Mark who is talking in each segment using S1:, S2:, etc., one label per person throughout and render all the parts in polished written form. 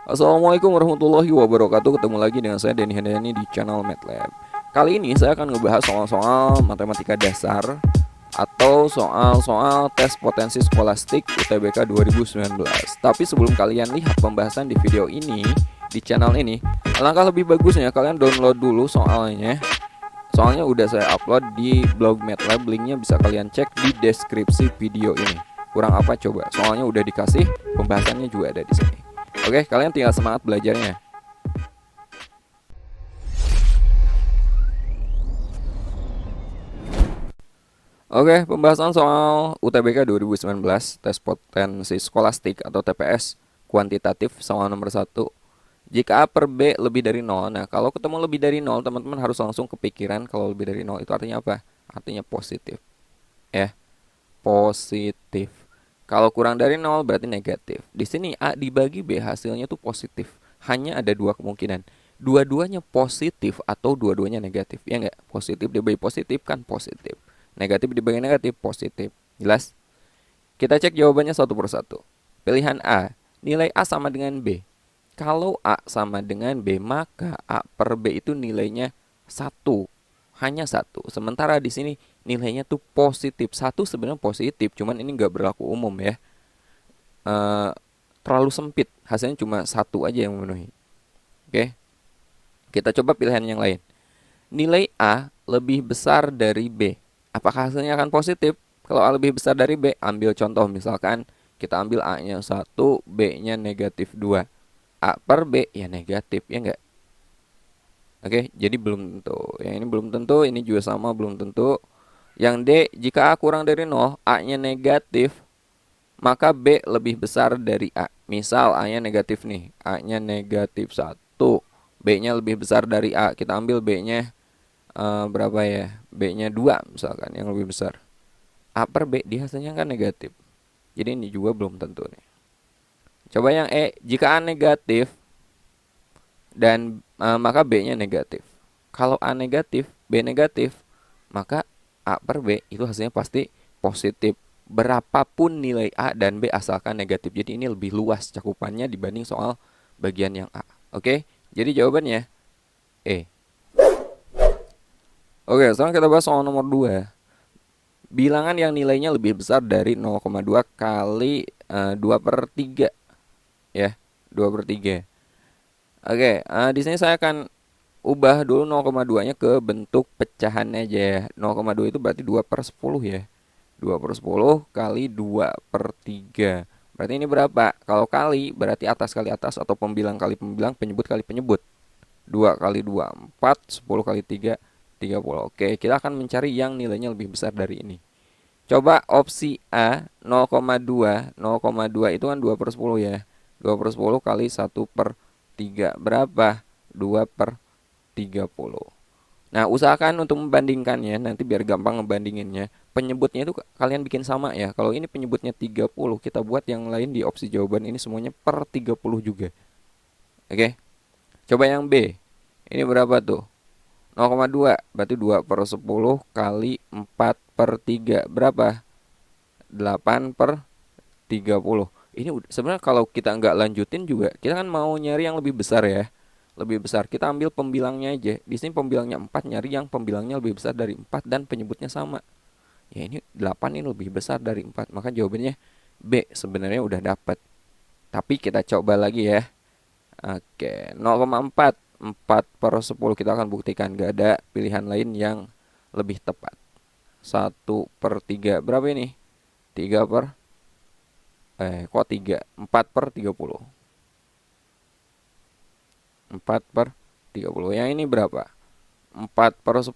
S1: Assalamualaikum warahmatullahi wabarakatuh. Ketemu lagi dengan saya Denny Handayani di channel MATLAB. Kali ini saya akan ngebahas soal-soal matematika dasar atau soal-soal tes potensi skolastik UTBK 2019. Tapi sebelum kalian lihat pembahasan di video ini di channel ini, alangkah lebih bagusnya kalian download dulu soalnya. Soalnya udah saya upload di blog MATLAB, linknya bisa kalian cek di deskripsi video ini. Kurang apa coba? Soalnya udah dikasih, pembahasannya juga ada di sini. Oke, kalian tinggal semangat belajarnya. Oke, pembahasan soal UTBK 2019, tes potensi skolastik atau TPS kuantitatif soal nomor 1. Jika A per B lebih dari 0, nah kalau ketemu lebih dari 0, teman-teman harus langsung kepikiran kalau lebih dari 0 itu artinya apa? Artinya positif. Ya, positif. Kalau kurang dari 0 berarti negatif. Di sini A dibagi B hasilnya tuh positif. Hanya ada dua kemungkinan. Dua-duanya positif atau dua-duanya negatif. Ya enggak? Positif dibagi positif kan positif. Negatif dibagi negatif positif. Jelas? Kita cek jawabannya satu persatu. Pilihan A, nilai A sama dengan B. Kalau A sama dengan B, maka A per B itu nilainya satu, hanya satu. Sementara di sini nilainya tuh positif. Satu sebenarnya positif, cuman ini nggak berlaku umum ya. Eh, Terlalu sempit, hasilnya cuma satu aja yang memenuhi. Oke, kita coba pilihan yang lain. Nilai A lebih besar dari B. Apakah hasilnya akan positif? Kalau A lebih besar dari B, ambil contoh misalkan kita ambil A-nya 1, B-nya negatif 2. A per B ya negatif, ya enggak? Oke, jadi belum tentu. Yang ini belum tentu, ini juga sama belum tentu. Yang D, jika A kurang dari 0, A-nya negatif, maka B lebih besar dari A. Misal A-nya negatif nih, A-nya negatif 1, B-nya lebih besar dari A. Kita ambil B-nya berapa ya? B-nya 2 misalkan, yang lebih besar. A per B, di hasilnya kan negatif. Jadi ini juga belum tentu nih. Coba yang E, jika A negatif dan maka B-nya negatif. Kalau A negatif, B negatif, maka A per B itu hasilnya pasti positif. Berapapun nilai A dan B asalkan negatif. Jadi ini lebih luas cakupannya dibanding soal bagian yang A. Oke, jadi jawabannya E. Oke, sekarang kita bahas soal nomor 2. Bilangan yang nilainya lebih besar dari 0,2 kali 2 per 3. Ya, 2 per 3. Oke, di sini saya akan ubah dulu 0,2-nya ke bentuk pecahan aja ya. 0,2 itu berarti 2 per 10 ya. 2 per 10 kali 2 per 3. Berarti ini berapa? Kalau kali berarti atas kali atas atau pembilang kali pembilang, penyebut kali penyebut. 2 kali 2, 4, 10 kali 3, 30. Oke, kita akan mencari yang nilainya lebih besar dari ini. Coba opsi A 0,2. 0,2 itu kan 2 per 10 ya. 2 per 10 kali 1 per 3. Berapa? 2 per 30. Nah, usahakan untuk membandingkannya, nanti biar gampang ngebandinginnya. Penyebutnya itu kalian bikin sama ya. Kalau ini penyebutnya 30, kita buat yang lain di opsi jawaban ini semuanya per 30 juga. Oke. Coba yang B. Ini berapa tuh? 0,2. Berarti 2 per 10 kali 4 per 3. Berapa? 8 per 30. Ini sebenarnya kalau kita nggak lanjutin juga, kita kan mau nyari yang lebih besar ya. Lebih besar. Kita ambil pembilangnya aja. Di sini pembilangnya 4, nyari yang pembilangnya lebih besar dari 4 dan penyebutnya sama. Ya ini 8 ini lebih besar dari 4. Maka jawabannya B sebenarnya udah dapat. Tapi kita coba lagi ya. Oke, 0,4. 4 per 10 kita akan buktikan gak ada pilihan lain yang lebih tepat. 1 per 3 berapa ini? 3 per kok 3? 4 per 30. 4 per 30. Yang ini berapa? 4 per 10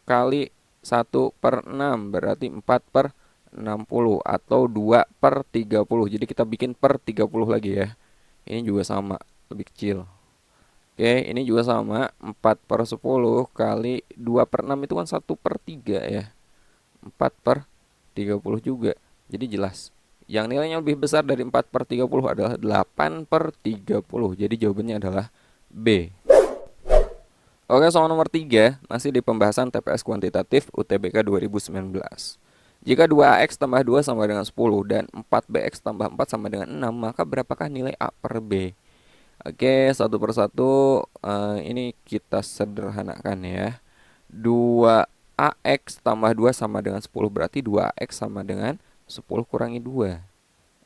S1: kali 1 per 6 berarti 4 per 60 atau 2 per 30. Jadi kita bikin per 30 lagi ya. Ini juga sama, lebih kecil. Oke, ini juga sama, 4 per 10 kali 2 per 6 itu kan 1 per 3 ya. 4 per 30 juga. Jadi jelas. Yang nilainya lebih besar dari 4 per 30 adalah 8 per 30. Jadi jawabannya adalah B. Oke, soal nomor 3 masih di pembahasan TPS kuantitatif UTBK 2019. Jika 2AX tambah 2 sama dengan 10 dan 4BX tambah 4 sama dengan 6, maka berapakah nilai A per B? Oke, satu persatu ini kita sederhanakan ya. 2AX tambah 2 sama dengan 10, berarti 2AX sama dengan 10 kurangi 2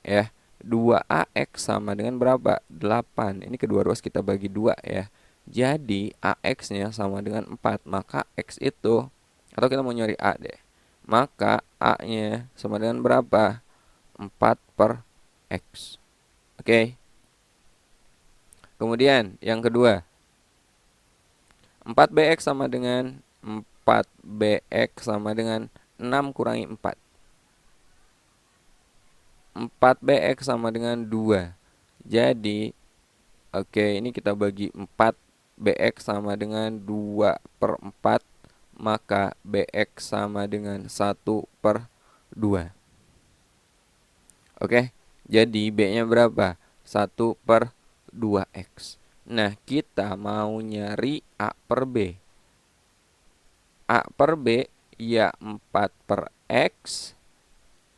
S1: ya. 2AX sama dengan berapa? 8. Ini kedua ruas kita bagi 2 ya. Jadi AX-nya sama dengan 4. Maka X itu, atau kita mau nyari A deh, maka A-nya sama dengan berapa? 4 per X. Oke. Kemudian yang kedua, 4BX sama dengan 4BX sama dengan 6 kurangi 4. 4BX sama dengan 2. Jadi, oke, ini kita bagi 4. BX sama dengan 2 per 4. Maka BX sama dengan 1 per 2. Oke, jadi B-nya berapa? 1 per 2X. Nah, kita mau nyari A per B. A per B, ya 4 per X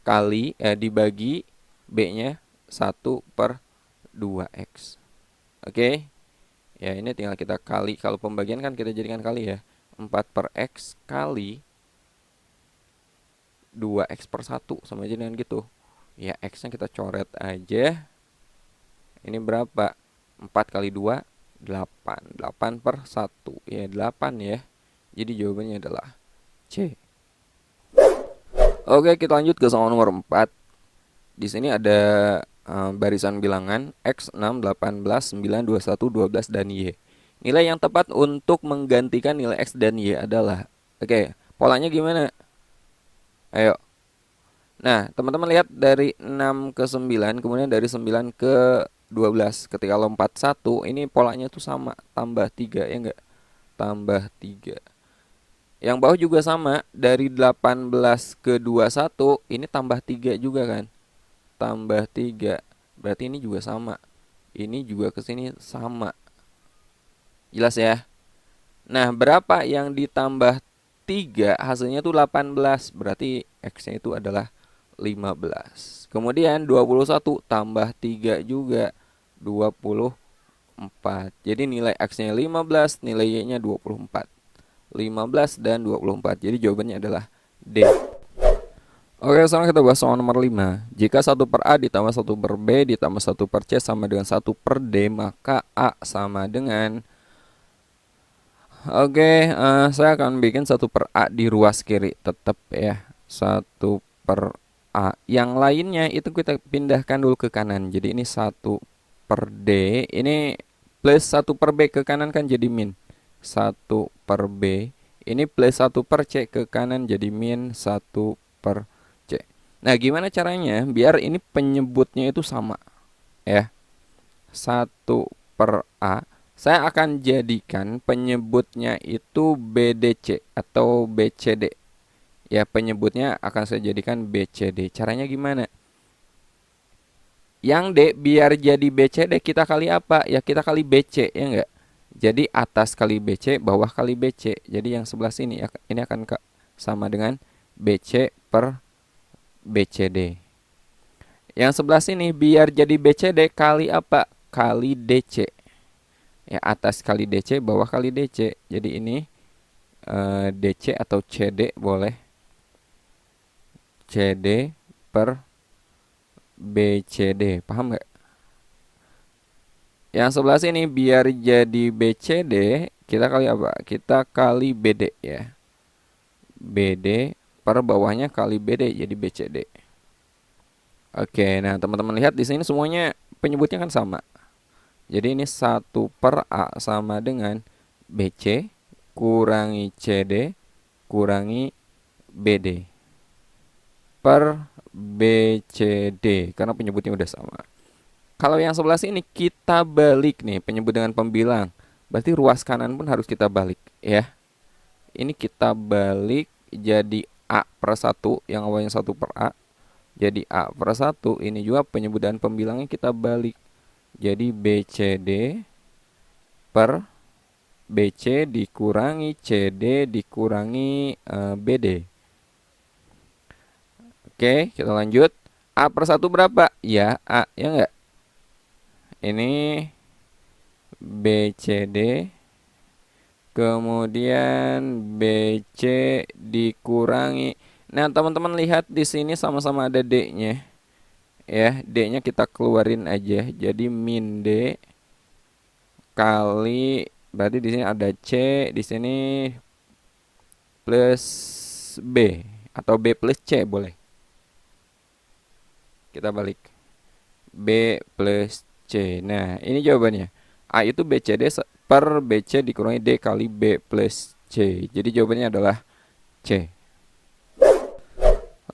S1: kali dibagi B-nya 1 per 2X. Oke. Ya, ini tinggal kita kali. Kalau pembagian kan kita jadikan kali ya. 4 per X kali 2X per 1 sama aja dengan gitu. Ya, X-nya kita coret aja. Ini berapa? 4 kali 2, 8. 8 per 1. Ya, 8 ya. Jadi jawabannya adalah C. Oke, kita lanjut ke soal nomor 4. Di sini ada barisan bilangan X, 6, 18, 9, 21, 12, dan Y. Nilai yang tepat untuk menggantikan nilai X dan Y adalah, oke, polanya gimana? Ayo. Nah, teman-teman lihat dari 6 ke 9, kemudian dari 9 ke 12. Ketika lompat 1, ini polanya tuh sama, tambah 3, ya enggak? Tambah 3. Yang bawah juga sama, dari 18 ke 21, ini tambah 3 juga kan? Tambah 3. Berarti ini juga sama. Ini juga ke sini sama. Jelas ya? Nah, berapa yang ditambah 3 hasilnya tuh 18. Berarti X-nya itu adalah 15. Kemudian 21 tambah 3 juga 24. Jadi nilai X-nya 15, nilai Y-nya 24. 15 dan 24. Jadi jawabannya adalah D. Oke, sekarang kita bahas soal nomor 5. Jika 1 per A ditambah 1 per B ditambah 1 per C sama dengan 1 per D, maka A sama dengan... Oke, saya akan bikin 1 per A di ruas kiri. Tetap ya, 1 per A. Yang lainnya itu kita pindahkan dulu ke kanan. Jadi ini 1 per D. Ini plus 1 per B ke kanan kan jadi min 1 per B. Ini plus 1 per C ke kanan jadi min 1 per C. Nah, gimana caranya biar ini penyebutnya itu sama ya? 1 per A. Saya akan jadikan penyebutnya itu BDC atau BCD. Ya, penyebutnya akan saya jadikan BCD. Caranya gimana? Yang D biar jadi BCD kita kali apa? Ya, kita kali BC, ya enggak? Jadi atas kali BC, bawah kali BC. Jadi yang sebelah sini ini akan sama dengan BC per BCD. Yang sebelah sini biar jadi BCD kali apa? Kali DC. Ya, atas kali DC, bawah kali DC. Jadi ini DC atau CD boleh. CD per BCD. Paham nggak? Yang sebelah sini biar jadi BCD, kita kali apa? Kita kali BD ya. BD per bawahnya kali BD jadi BCD. Oke, nah teman-teman lihat di sini semuanya penyebutnya kan sama. Jadi ini 1 per A sama dengan BC kurangi CD kurangi BD per BCD karena penyebutnya udah sama. Kalau yang sebelah sini kita balik nih penyebut dengan pembilang. Berarti ruas kanan pun harus kita balik ya. Ini kita balik jadi A per 1 yang awalnya 1 per A. Jadi A per 1 ini juga penyebut dan pembilangnya kita balik. Jadi BCD per BC dikurangi CD dikurangi BD. Oke, kita lanjut. A per 1 berapa? Ya, A, ya enggak? Ini BCD, kemudian BC dikurangi. Nah, teman-teman lihat di sini sama-sama ada D-nya. Ya, D-nya kita keluarin aja. Jadi min D kali, berarti di sini ada C, di sini plus B atau B plus C boleh. Kita balik. B plus C. Nah, ini jawabannya. A itu BCD per BC dikurangi D kali B plus C. Jadi jawabannya adalah C.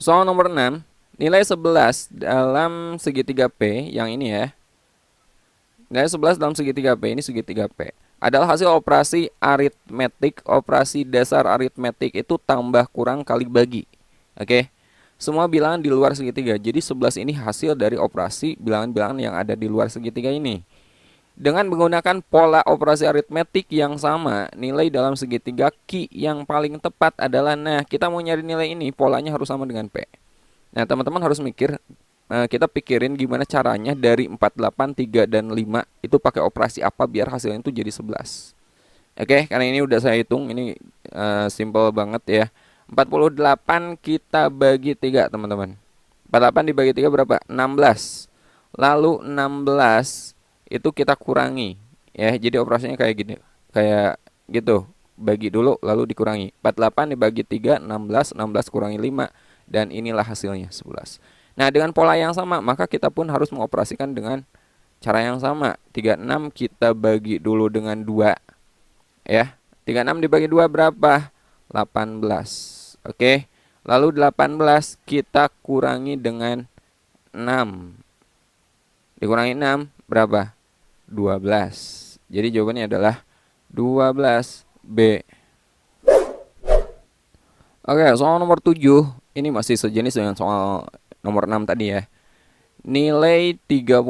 S1: Soal nomor 6, nilai 11 dalam segitiga P yang ini ya. Nilai 11 dalam segitiga P, ini segitiga P, adalah hasil operasi aritmetik. Operasi dasar aritmetik itu tambah kurang kali bagi. Oke. Semua bilangan di luar segitiga. Jadi 11 ini hasil dari operasi bilangan-bilangan yang ada di luar segitiga ini. Dengan menggunakan pola operasi aritmetik yang sama, nilai dalam segitiga Q yang paling tepat adalah, nah kita mau nyari nilai ini, polanya harus sama dengan P. Nah teman-teman harus mikir, kita pikirin gimana caranya dari 4, 8, 3, dan 5 itu pakai operasi apa biar hasilnya itu jadi 11. Oke, karena ini udah saya hitung, ini simple banget ya. 48 kita bagi 3 teman-teman. 48 dibagi 3 berapa? 16. Lalu 16 itu kita kurangi ya. Jadi operasinya kayak gini. Kayak gitu. Bagi dulu lalu dikurangi. 48 dibagi 3 16, 16 kurangi 5, dan inilah hasilnya 11. Nah, dengan pola yang sama maka kita pun harus mengoperasikan dengan cara yang sama. 36 kita bagi dulu dengan 2 ya. 36 dibagi 2 berapa? 18. Oke. Lalu 18 kita kurangi dengan 6. Dikurangi 6 berapa? 12. Jadi jawabannya adalah 12B. Oke, soal nomor 7. Ini masih sejenis dengan soal nomor 6 tadi ya. Nilai 31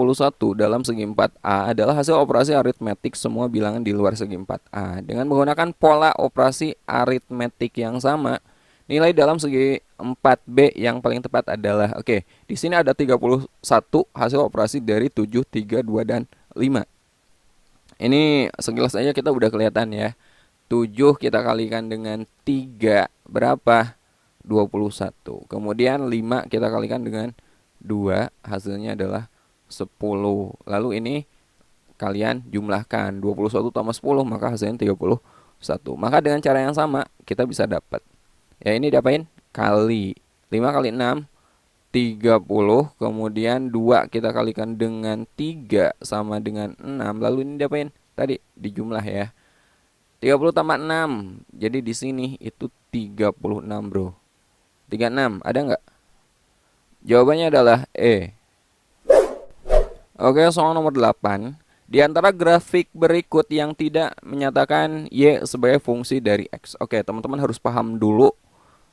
S1: dalam segi 4A adalah hasil operasi aritmetik semua bilangan di luar segi 4A. Dengan menggunakan pola operasi aritmetik yang sama, nilai dalam segi 4B yang paling tepat adalah, oke, di sini ada 31 hasil operasi dari 7, 3, 2, dan 5. Ini sekilas aja kita udah kelihatan ya. 7 kita kalikan dengan 3 berapa? 21. Kemudian 5 kita kalikan dengan 2, hasilnya adalah 10. Lalu ini kalian jumlahkan 21 tambah 10, maka hasilnya 31. Maka dengan cara yang sama kita bisa dapat. Ya, ini diapain? Kali 5 kali 6 30, kemudian 2 kita kalikan dengan 3 sama dengan 6. Lalu ini diapain? Tadi dijumlah ya. 30 tambah 6. Jadi di sini itu 36, Bro. 36, ada nggak? Jawabannya adalah E. Oke, soal nomor 8. Di antara grafik berikut yang tidak menyatakan Y sebagai fungsi dari X. Oke, teman-teman harus paham dulu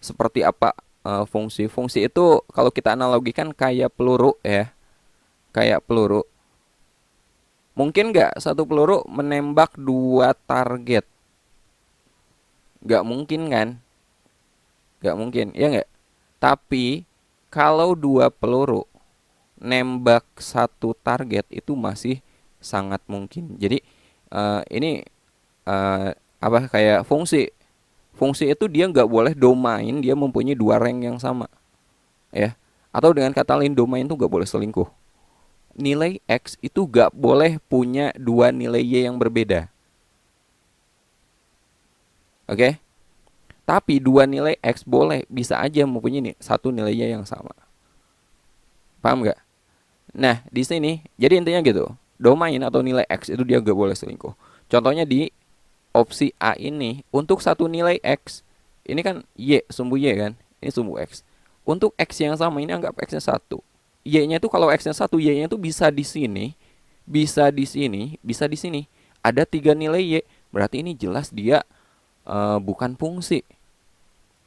S1: seperti apa fungsi. Fungsi itu kalau kita analogikan kayak peluru ya. Kayak peluru. Mungkin nggak satu peluru menembak 2 target? Nggak mungkin kan? Nggak mungkin, ya nggak? Tapi kalau 2 peluru nembak 1 target itu masih sangat mungkin. Jadi ini apa kayak fungsi. Fungsi itu dia nggak boleh domain, dia mempunyai 2 rank yang sama ya. Atau dengan kata lain, domain itu nggak boleh selingkuh. Nilai X itu nggak boleh punya 2 nilai Y yang berbeda. Oke? Tapi 2 nilai X boleh, bisa aja mempunyai 1 nilai Y yang sama. Paham nggak? Nah, di sini jadi intinya gitu. Domain atau nilai X itu dia nggak boleh selingkuh. Contohnya di opsi A ini, untuk 1 nilai X, ini kan Y, sumbu Y kan, ini sumbu X. Untuk X yang sama ini anggap X-nya 1. Y-nya itu kalau X-nya 1, Y-nya itu bisa di sini, bisa di sini, bisa di sini. Ada 3 nilai Y, berarti ini jelas dia bukan fungsi.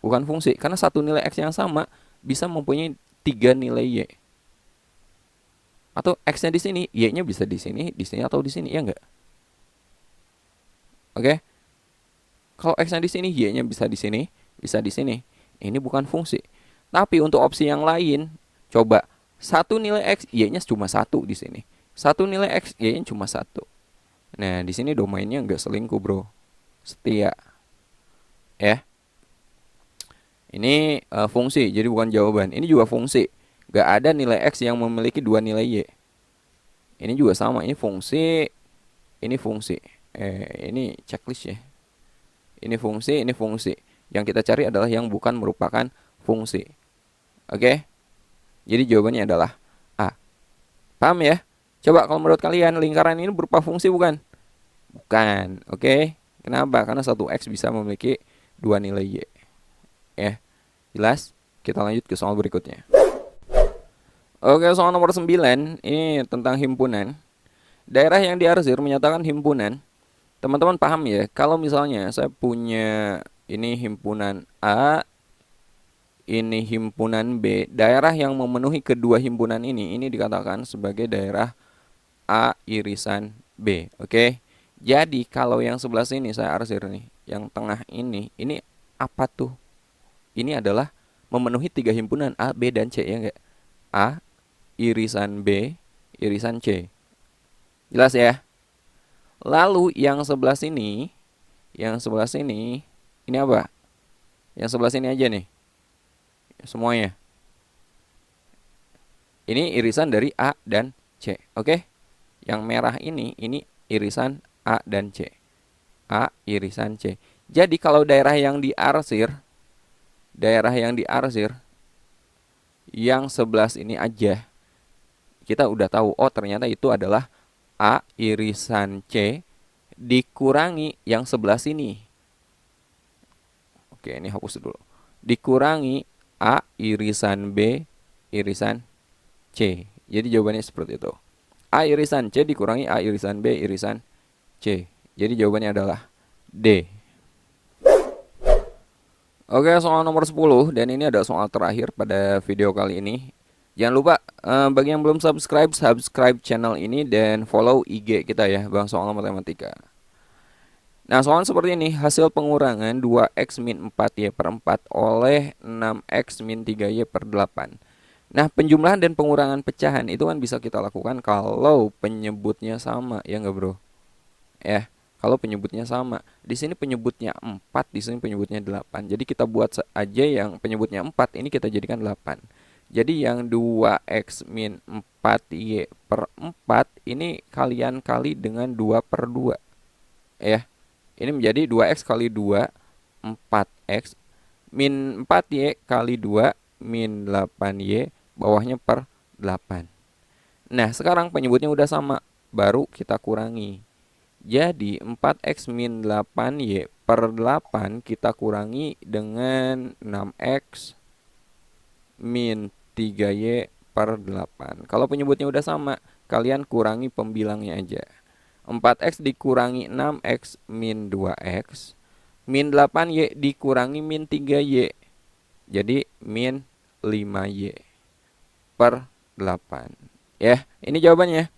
S1: Bukan fungsi, karena 1 nilai X yang sama bisa mempunyai 3 nilai Y. Atau X-nya di sini, Y-nya bisa di sini, atau di sini, ya enggak? Oke. Kalau X-nya di sini, Y-nya bisa di sini, bisa di sini. Ini bukan fungsi. Tapi untuk opsi yang lain, coba 1 nilai X, Y-nya cuma 1 di sini. 1 nilai X, Y-nya cuma 1. Nah, di sini domainnya nggak selingkuh, bro. Setia. Ya. Ini fungsi, jadi bukan jawaban. Ini juga fungsi. Nggak ada nilai X yang memiliki dua nilai Y. Ini juga sama. Ini fungsi. Ini fungsi. Ini checklist ya. Ini fungsi, ini fungsi. Yang kita cari adalah yang bukan merupakan fungsi. Oke? Jadi jawabannya adalah A. Paham ya? Coba kalau menurut kalian lingkaran ini berupa fungsi bukan? Bukan. Oke? Kenapa? Karena satu X bisa memiliki dua nilai Y. Ya. Jelas? Kita lanjut ke soal berikutnya. Oke, soal nomor 9 ini tentang himpunan. Daerah yang diarsir menyatakan himpunan. Teman-teman paham ya, kalau misalnya saya punya ini himpunan A, ini himpunan B, daerah yang memenuhi kedua himpunan ini dikatakan sebagai daerah A irisan B. Oke. Jadi kalau yang sebelah sini saya arsir nih, yang tengah ini apa tuh? Ini adalah memenuhi tiga himpunan A, B, dan C ya enggak? A irisan B irisan C. Jelas ya? Lalu yang sebelah sini ini apa? Yang sebelah sini aja nih. Semuanya. Ini irisan dari A dan C. Oke? Yang merah ini irisan A dan C. A irisan C. Jadi kalau daerah yang diarsir yang sebelah ini aja, kita udah tahu, oh ternyata itu adalah A irisan C dikurangi yang sebelah sini. Oke, ini hapus dulu. Dikurangi A irisan B irisan C. Jadi jawabannya seperti itu. A irisan C dikurangi A irisan B irisan C. Jadi jawabannya adalah D. Oke, soal nomor 10 dan ini ada soal terakhir pada video kali ini. Jangan lupa bagi yang belum subscribe channel ini dan follow IG kita ya, Bang Soal Matematika. Nah, soal seperti ini, hasil pengurangan 2x min 4y per 4 oleh 6x min 3y per 8. Nah, penjumlahan dan pengurangan pecahan itu kan bisa kita lakukan kalau penyebutnya sama, ya nggak bro? Ya, kalau penyebutnya sama. Di sini penyebutnya 4, di sini penyebutnya 8. Jadi kita buat aja yang penyebutnya 4, ini kita jadikan 8. Jadi yang 2x min 4y per 4 ini kalian kali dengan 2 per 2. Ya, ini menjadi 2x kali 2, 4x min 4y kali 2 min 8y bawahnya per 8. Nah, sekarang penyebutnya udah sama, baru kita kurangi. Jadi 4x min 8y per 8 kita kurangi dengan 6x min 3y per 8. Kalau penyebutnya udah sama, kalian kurangi pembilangnya aja. 4x dikurangi 6x min 2x min 8y dikurangi min 3y. Jadi min 5y per 8. Ya, ini jawabannya.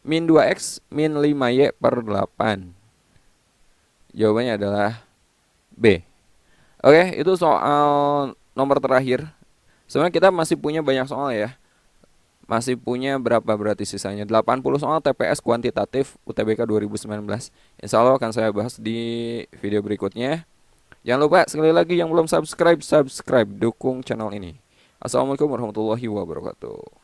S1: Min 2x min 5y per 8. Jawabannya adalah B. Oke, itu soal nomor terakhir. Sebenarnya kita masih punya banyak soal ya. Masih punya berapa berarti sisanya? 80 soal TPS kuantitatif UTBK 2019. Insya Allah akan saya bahas di video berikutnya. Jangan lupa sekali lagi yang belum subscribe, dukung channel ini. Assalamualaikum warahmatullahi wabarakatuh.